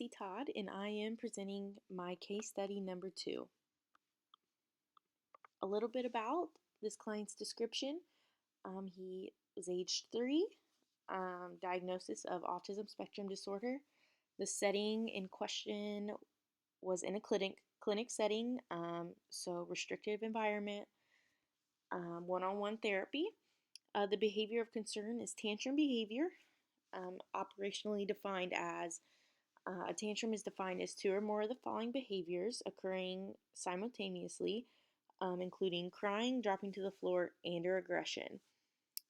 LexiTodd, and I am presenting my case study number 2. A little bit about this client's description. He was age 3, diagnosis of autism spectrum disorder. The setting in question was in a clinic setting, so restrictive environment, one-on-one therapy. The behavior of concern is tantrum behavior, operationally defined as a tantrum is defined as 2 or more of the following behaviors occurring simultaneously, including crying, dropping to the floor, and or aggression.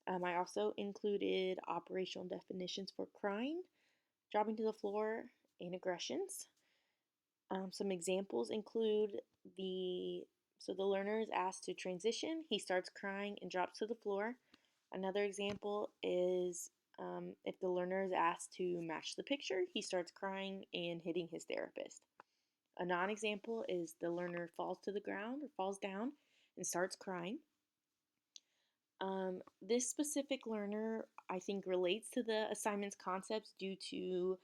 I also included operational definitions for crying, dropping to the floor, and aggressions. Some examples include the learner is asked to transition, he starts crying and drops to the floor. Another example is if the learner is asked to match the picture, he starts crying and hitting his therapist. A non-example is the learner falls to the ground or falls down and starts crying. This specific learner, I think, relates to the assignment's concepts due to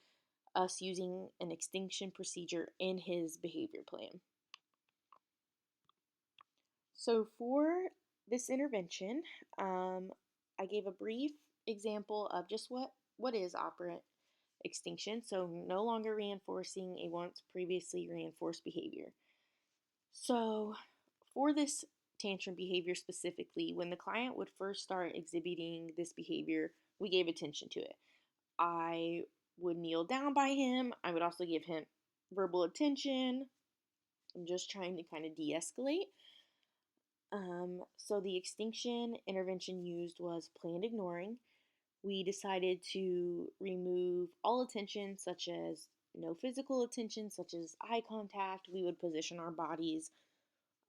us using an extinction procedure in his behavior plan. So for this intervention, I gave a brief example of just what is operant extinction, so no longer reinforcing a once previously reinforced behavior. So for this tantrum behavior specifically, when the client would first start exhibiting this behavior, we gave attention to it. I would kneel down by him. I would also give him verbal attention. I'm just trying to kind of de-escalate. So the extinction intervention used was planned ignoring. We decided to remove all attention, such as no physical attention, such as eye contact. We would position our bodies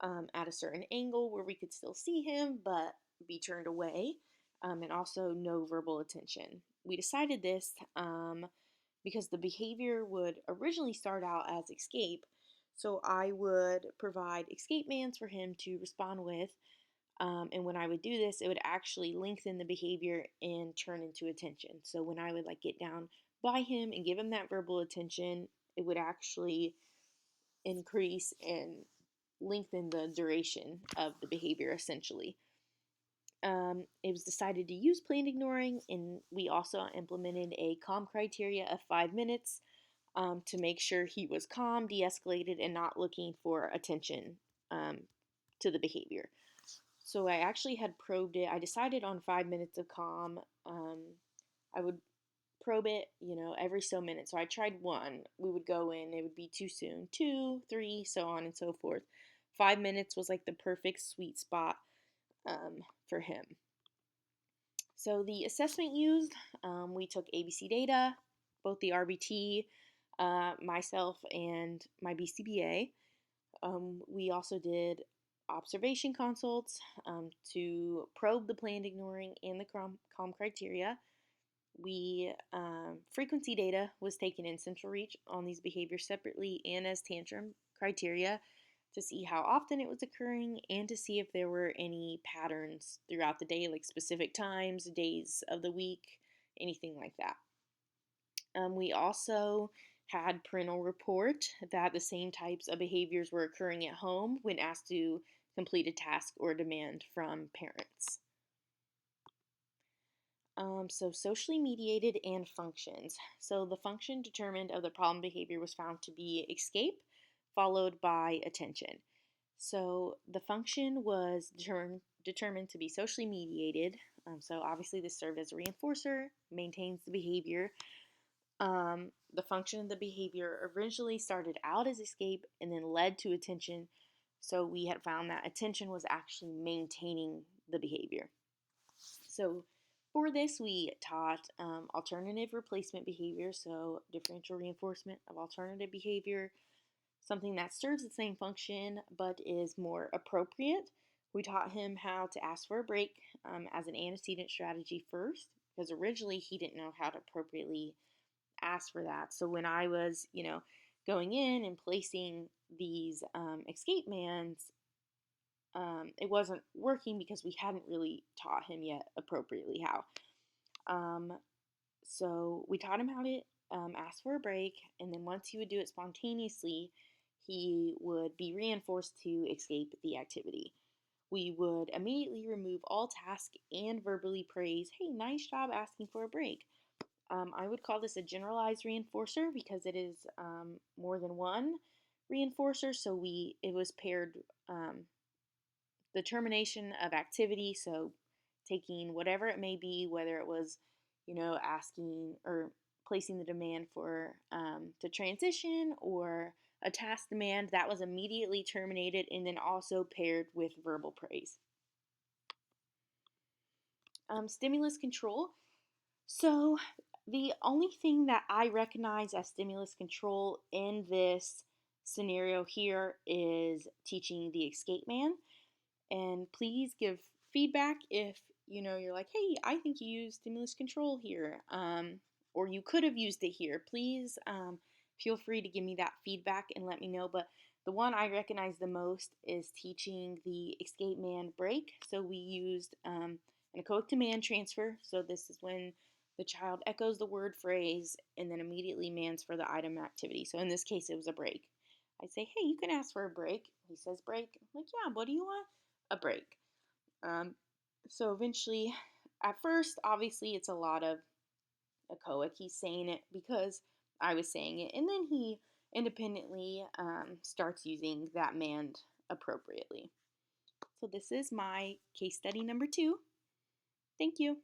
at a certain angle where we could still see him, but be turned away, and also no verbal attention. We decided this because the behavior would originally start out as escape, so I would provide escape commands for him to respond with, and when I would do this, it would actually lengthen the behavior and turn into attention. So when I would get down by him and give him that verbal attention, it would actually increase and lengthen the duration of the behavior essentially. It was decided to use planned ignoring, and we also implemented a calm criteria of 5 minutes to make sure he was calm, de-escalated, and not looking for attention to the behavior. So I actually had probed it. I decided on 5 minutes of calm. I would probe it, every so minute. So I tried 1. We would go in. It would be too soon. 2, 3, so on and so forth. 5 minutes was the perfect sweet spot for him. So the assessment used, we took ABC data, both the RBT, myself, and my BCBA. We also did observation consults to probe the planned ignoring and the calm criteria. We frequency data was taken in Central Reach on these behaviors separately and as tantrum criteria to see how often it was occurring and to see if there were any patterns throughout the day, like specific times, days of the week, anything like that. We also had parental report that the same types of behaviors were occurring at home when asked to complete a task or demand from parents. So socially mediated and functions. So the function determined of the problem behavior was found to be escape, followed by attention. So the function was determined to be socially mediated. So obviously this served as a reinforcer, maintains the behavior. The function of the behavior originally started out as escape and then led to attention. So we had found that attention was actually maintaining the behavior. So for this, we taught alternative replacement behavior, so differential reinforcement of alternative behavior, something that serves the same function but is more appropriate. We taught him how to ask for a break as an antecedent strategy first, because originally he didn't know how to appropriately ask for that. So when I was, going in and placing these escape commands, it wasn't working because we hadn't really taught him yet appropriately how. So we taught him how to ask for a break, and then once he would do it spontaneously, he would be reinforced to escape the activity. We would immediately remove all task and verbally praise, hey, nice job asking for a break. I would call this a generalized reinforcer because it is more than one reinforcer. So it was paired the termination of activity. So taking whatever it may be, whether it was, asking or placing the demand for to transition or a task demand, that was immediately terminated and then also paired with verbal praise. Stimulus control. So the only thing that I recognize as stimulus control in this scenario here is teaching the escape man. And please give feedback if you're like, hey, I think you used stimulus control here, or you could have used it here. Please feel free to give me that feedback and let me know. But the one I recognize the most is teaching the escape man break. So we used an echoic demand transfer. So this is when the child echoes the word phrase and then immediately demands for the item activity. So in this case, it was a break. I say, hey, you can ask for a break. He says break. I'm like, yeah, what do you want? A break. So eventually, at first, obviously, it's a lot of echoic. He's saying it because I was saying it, and then he independently starts using that mand appropriately. So this is my case study number 2. Thank you.